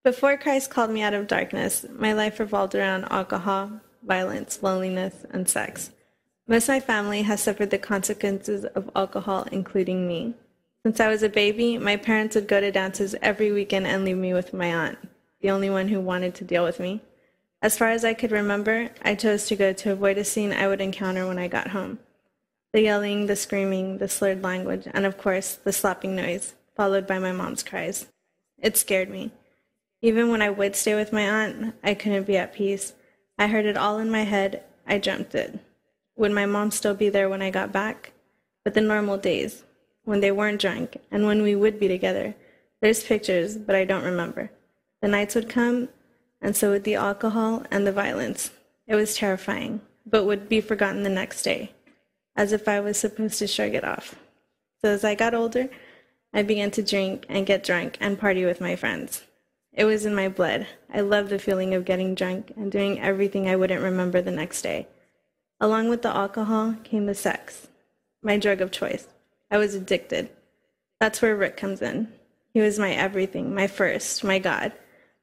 Before Christ called me out of darkness, my life revolved around alcohol, violence, loneliness, and sex. Most of my family has suffered the consequences of alcohol, including me. Since I was a baby, my parents would go to dances every weekend and leave me with my aunt, the only one who wanted to deal with me. As far as I could remember, I chose to go to avoid a scene I would encounter when I got home. The yelling, the screaming, the slurred language, and of course, the slapping noise, followed by my mom's cries. It scared me. Even when I would stay with my aunt, I couldn't be at peace. I heard it all in my head. I dreamt it. Would my mom still be there when I got back? But the normal days, when they weren't drunk, and when we would be together. There's pictures, but I don't remember. The nights would come, and so would the alcohol and the violence. It was terrifying, but would be forgotten the next day, as if I was supposed to shrug it off. So as I got older, I began to drink and get drunk and party with my friends. It was in my blood. I loved the feeling of getting drunk and doing everything I wouldn't remember the next day. Along with the alcohol came the sex, my drug of choice. I was addicted. That's where Rick comes in. He was my everything, my first, my God.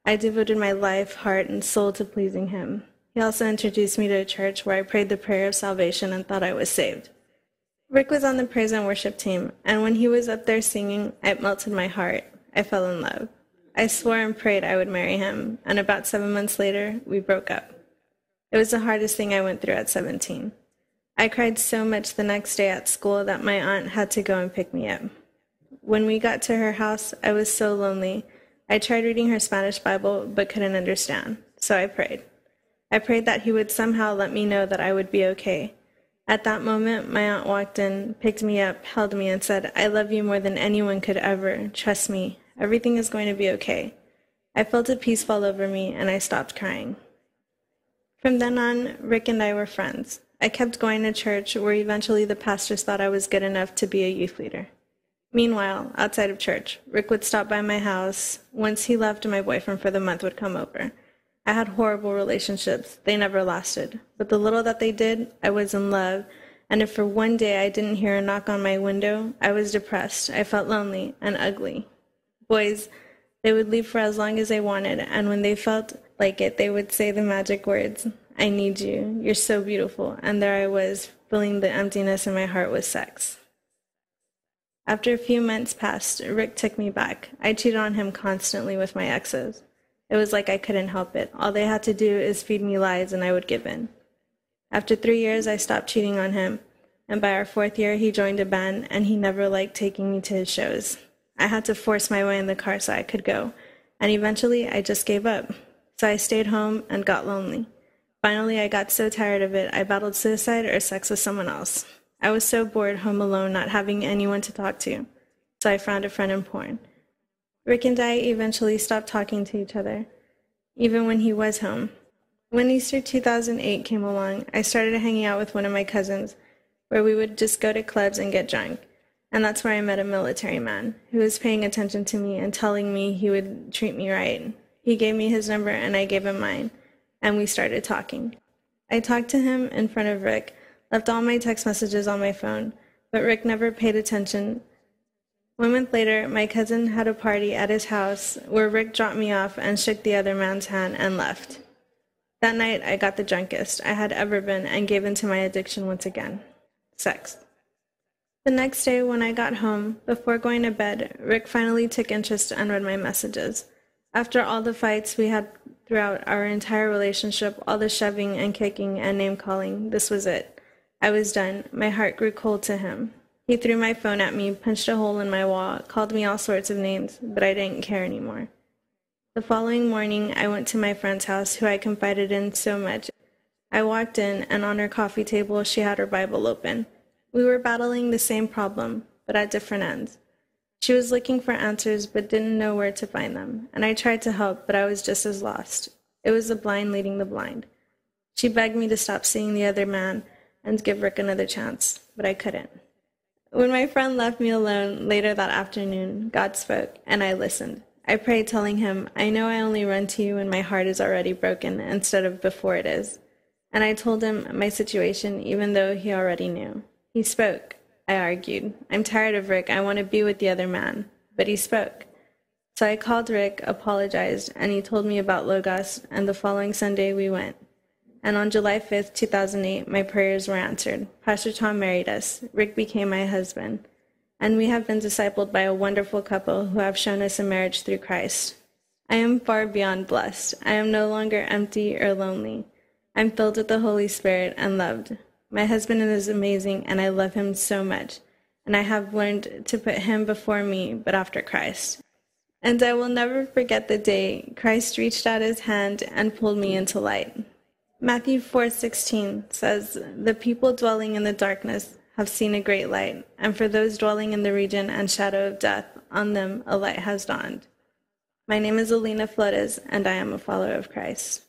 I devoted my life, heart, and soul to pleasing him. He also introduced me to a church where I prayed the prayer of salvation and thought I was saved. Rick was on the praise and worship team, and when he was up there singing, it melted my heart. I fell in love. I swore and prayed I would marry him, and about 7 months later, we broke up. It was the hardest thing I went through at 17. I cried so much the next day at school that my aunt had to go and pick me up. When we got to her house, I was so lonely. I tried reading her Spanish Bible, but couldn't understand, so I prayed. I prayed that he would somehow let me know that I would be okay. At that moment, my aunt walked in, picked me up, held me, and said, "I love you more than anyone could ever. Trust me. Everything is going to be okay." I felt a peace fall over me, and I stopped crying. From then on, Rick and I were friends. I kept going to church, where eventually the pastors thought I was good enough to be a youth leader. Meanwhile, outside of church, Rick would stop by my house. Once he left, my boyfriend for the month would come over. I had horrible relationships. They never lasted. But the little that they did, I was in love. And if for one day I didn't hear a knock on my window, I was depressed. I felt lonely and ugly. Boys, they would leave for as long as they wanted, and when they felt like it, they would say the magic words, "I need you, you're so beautiful," and there I was, filling the emptiness in my heart with sex. After a few months passed, Rick took me back. I cheated on him constantly with my exes. It was like I couldn't help it. All they had to do is feed me lies, and I would give in. After 3 years, I stopped cheating on him, and by our 4th year, he joined a band, and he never liked taking me to his shows. I had to force my way in the car so I could go, and eventually I just gave up. So I stayed home and got lonely. Finally, I got so tired of it, I battled suicide or sex with someone else. I was so bored home alone, not having anyone to talk to, so I found a friend in porn. Rick and I eventually stopped talking to each other, even when he was home. When Easter 2008 came along, I started hanging out with one of my cousins, where we would just go to clubs and get drunk. And that's where I met a military man who was paying attention to me and telling me he would treat me right. He gave me his number and I gave him mine, and we started talking. I talked to him in front of Rick, left all my text messages on my phone, but Rick never paid attention. 1 month later, my cousin had a party at his house where Rick dropped me off and shook the other man's hand and left. That night, I got the drunkest I had ever been and gave in to my addiction once again: sex. The next day, when I got home, before going to bed, Rick finally took interest and read my messages. After all the fights we had throughout our entire relationship, all the shoving and kicking and name-calling, this was it. I was done. My heart grew cold to him. He threw my phone at me, punched a hole in my wall, called me all sorts of names, but I didn't care anymore. The following morning, I went to my friend's house, who I confided in so much. I walked in, and on her coffee table, she had her Bible open. We were battling the same problem, but at different ends. She was looking for answers, but didn't know where to find them, and I tried to help, but I was just as lost. It was the blind leading the blind. She begged me to stop seeing the other man and give Rick another chance, but I couldn't. When my friend left me alone later that afternoon, God spoke, and I listened. I prayed, telling him, "I know I only run to you when my heart is already broken, instead of before it is." And I told him my situation, even though he already knew. He spoke. I argued. "I'm tired of Rick. I want to be with the other man." But he spoke. So I called Rick, apologized, and he told me about Logos, and the following Sunday we went. And on July 5th, 2008, my prayers were answered. Pastor Tom married us. Rick became my husband. And we have been discipled by a wonderful couple who have shown us a marriage through Christ. I am far beyond blessed. I am no longer empty or lonely. I'm filled with the Holy Spirit and loved. My husband is amazing, and I love him so much. And I have learned to put him before me, but after Christ. And I will never forget the day Christ reached out his hand and pulled me into light. Matthew 4:16 says, "The people dwelling in the darkness have seen a great light, and for those dwelling in the region and shadow of death, on them a light has dawned." My name is Alina Flores, and I am a follower of Christ.